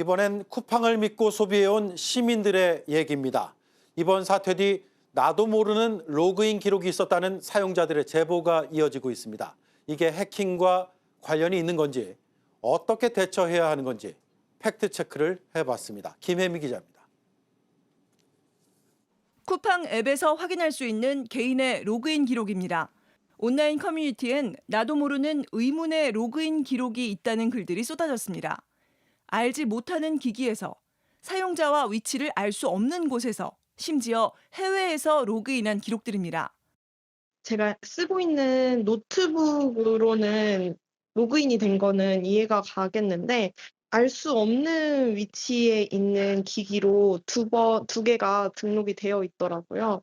이번엔 쿠팡을 믿고 소비해온 시민들의 얘기입니다. 이번 사태 뒤 나도 모르는 로그인 기록이 있었다는 사용자들의 제보가 이어지고 있습니다. 이게 해킹과 관련이 있는 건지, 어떻게 대처해야 하는 건지 팩트체크를 해봤습니다. 김혜미 기자입니다. 쿠팡 앱에서 확인할 수 있는 개인의 로그인 기록입니다. 온라인 커뮤니티엔 나도 모르는 의문의 로그인 기록이 있다는 글들이 쏟아졌습니다. 알지 못하는 기기에서, 사용자와 위치를 알 수 없는 곳에서, 심지어 해외에서 로그인한 기록들입니다. 제가 쓰고 있는 노트북으로는 로그인이 된 거는 이해가 가겠는데 알 수 없는 위치에 있는 기기로 두 개가 등록이 되어 있더라고요.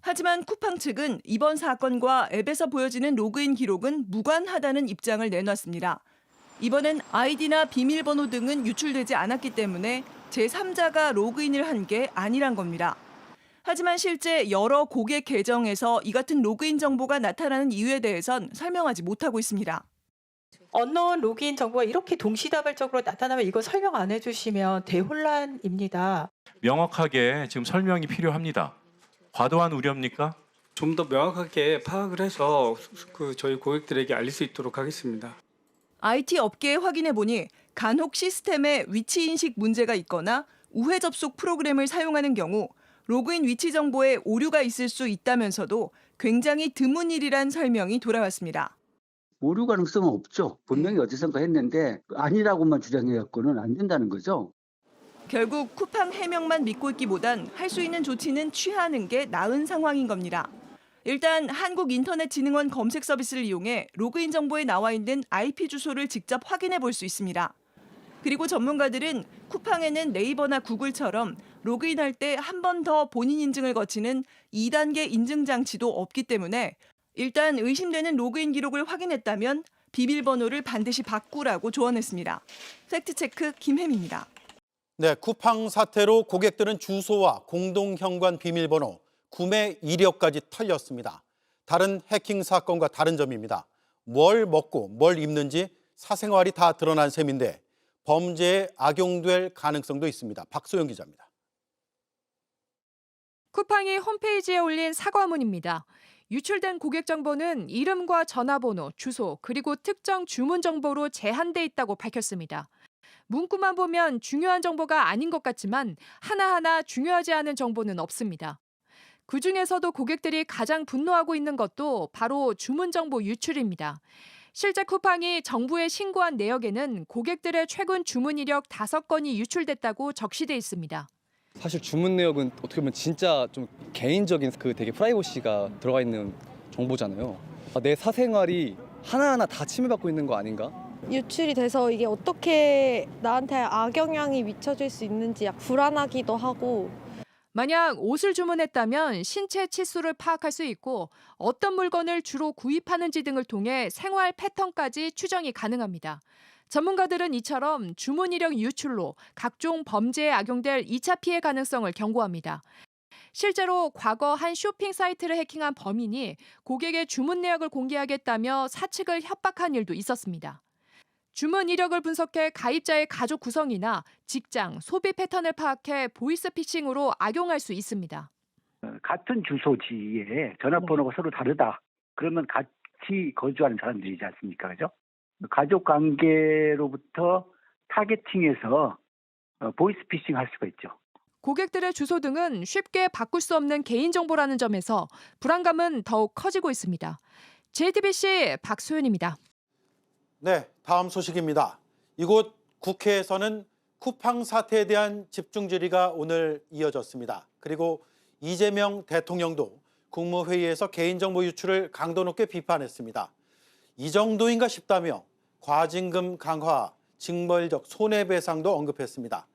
하지만 쿠팡 측은 이번 사건과 앱에서 보여지는 로그인 기록은 무관하다는 입장을 내놨습니다. 이번엔 아이디나 비밀번호 등은 유출되지 않았기 때문에 제3자가 로그인을 한 게 아니란 겁니다. 하지만 실제 여러 고객 계정에서 이 같은 로그인 정보가 나타나는 이유에 대해선 설명하지 못하고 있습니다. 언노운 로그인 정보가 이렇게 동시다발적으로 나타나면 이거 설명 안 해주시면 대혼란입니다. 명확하게 지금 설명이 필요합니다. 과도한 우려입니까? 좀 더 명확하게 파악을 해서 저희 고객들에게 알릴 수 있도록 하겠습니다. IT 업계에 확인해 보니 간혹 시스템에 위치 인식 문제가 있거나 우회 접속 프로그램을 사용하는 경우 로그인 위치 정보에 오류가 있을 수 있다면서도 굉장히 드문 일이란 설명이 돌아왔습니다. 오류 가능성은 없죠. 분명히 어디선가 했는데 아니라고만 주장해갖고는 안 된다는 거죠. 결국 쿠팡 해명만 믿고 있기보단 할 수 있는 조치는 취하는 게 나은 상황인 겁니다. 일단 한국인터넷진흥원 검색 서비스를 이용해 로그인 정보에 나와 있는 IP 주소를 직접 확인해 볼 수 있습니다. 그리고 전문가들은 쿠팡에는 네이버나 구글처럼 로그인할 때 한 번 더 본인 인증을 거치는 2단계 인증 장치도 없기 때문에 일단 의심되는 로그인 기록을 확인했다면 비밀번호를 반드시 바꾸라고 조언했습니다. 팩트체크 김혜미입니다. 네, 쿠팡 사태로 고객들은 주소와 공동 현관 비밀번호, 구매 이력까지 털렸습니다. 다른 해킹 사건과 다른 점입니다. 뭘 먹고 뭘 입는지 사생활이 다 드러난 셈인데 범죄에 악용될 가능성도 있습니다. 박소영 기자입니다. 쿠팡이 홈페이지에 올린 사과문입니다. 유출된 고객 정보는 이름과 전화번호, 주소, 그리고 특정 주문 정보로 제한돼 있다고 밝혔습니다. 문구만 보면 중요한 정보가 아닌 것 같지만 하나하나 중요하지 않은 정보는 없습니다. 그중에서도 고객들이 가장 분노하고 있는 것도 바로 주문 정보 유출입니다. 실제 쿠팡이 정부에 신고한 내역에는 고객들의 최근 주문 이력 5건이 유출됐다고 적시돼 있습니다. 사실 주문 내역은 어떻게 보면 진짜 좀 개인적인 되게 프라이버시가 들어가 있는 정보잖아요. 내 사생활이 하나하나 다 침해받고 있는 거 아닌가? 유출이 돼서 이게 어떻게 나한테 악영향이 미쳐질 수 있는지 불안하기도 하고. 만약 옷을 주문했다면 신체 치수를 파악할 수 있고 어떤 물건을 주로 구입하는지 등을 통해 생활 패턴까지 추정이 가능합니다. 전문가들은 이처럼 주문 이력 유출로 각종 범죄에 악용될 2차 피해 가능성을 경고합니다. 실제로 과거 한 쇼핑 사이트를 해킹한 범인이 고객의 주문 내역을 공개하겠다며 사측을 협박한 일도 있었습니다. 주문 이력을 분석해 가입자의 가족 구성이나 직장, 소비 패턴을 파악해 보이스피싱으로 악용할 수 있습니다. 같은 주소지에 전화번호가 서로 다르다. 그러면 같이 거주하는 사람들이지 않습니까? 그죠? 가족 관계로부터 타겟팅해서 보이스피싱 할 수가 있죠. 고객들의 주소 등은 쉽게 바꿀 수 없는 개인정보라는 점에서 불안감은 더욱 커지고 있습니다. JTBC 박소연입니다. 네, 다음 소식입니다. 이곳 국회에서는 쿠팡 사태에 대한 집중 질의가 오늘 이어졌습니다. 그리고 이재명 대통령도 국무회의에서 개인정보 유출을 강도 높게 비판했습니다. 이 정도인가 싶다며 과징금 강화, 징벌적 손해배상도 언급했습니다.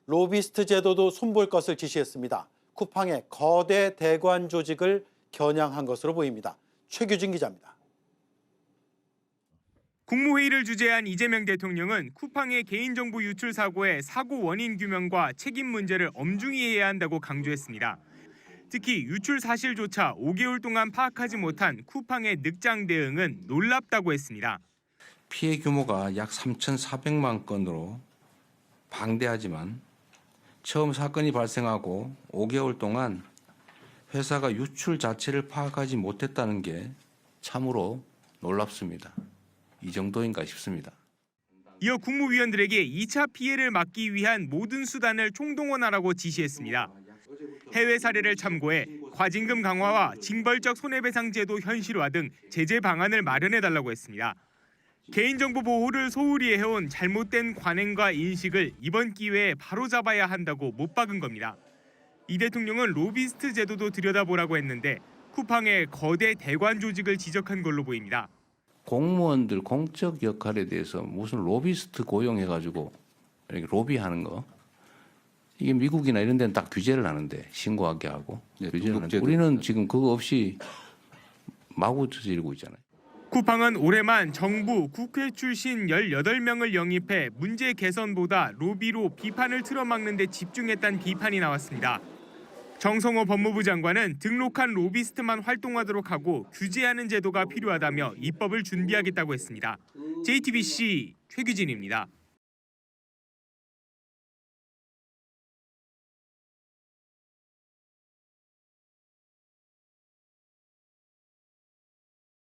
로비스트 제도도 손볼 것을 지시했습니다. 쿠팡의 거대 대관 조직을 겨냥한 것으로 보입니다. 최규진 기자입니다. 국무회의를 주재한 이재명 대통령은 쿠팡의 개인정보 유출 사고의 사고 원인 규명과 책임 문제를 엄중히 해야 한다고 강조했습니다. 특히 유출 사실조차 5개월 동안 파악하지 못한 쿠팡의 늑장 대응은 놀랍다고 했습니다. 피해 규모가 약 3,400만 건으로 방대하지만 처음 사건이 발생하고 5개월 동안 회사가 유출 자체를 파악하지 못했다는 게 참으로 놀랍습니다. 이 정도인가 싶습니다. 이어 국무위원들에게 2차 피해를 막기 위한 모든 수단을 총동원하라고 지시했습니다. 해외 사례를 참고해 과징금 강화와 징벌적 손해배상 제도 현실화 등 제재 방안을 마련해달라고 했습니다. 개인정보 보호를 소홀히 해온 잘못된 관행과 인식을 이번 기회에 바로잡아야 한다고 못 박은 겁니다. 이 대통령은 로비스트 제도도 들여다보라고 했는데 쿠팡의 거대 대관 조직을 지적한 걸로 보입니다. 공무원들 공적 역할에 대해서 무슨 로비스트 고용해가지고 이렇게 로비하는 거 이게 미국이나 이런 데는 딱 규제를 하는데 신고하게 하고 규제를 하는데 우리는 지금 그거 없이 마구 저지르고 있잖아요. 쿠팡은 올해만 정부, 국회 출신 18명을 영입해 문제 개선보다 로비로 비판을 틀어막는 데 집중했다는 비판이 나왔습니다. 정성호 법무부 장관은 등록한 로비스트만 활동하도록 하고 규제하는 제도가 필요하다며 입법을 준비하겠다고 했습니다. JTBC 최규진입니다.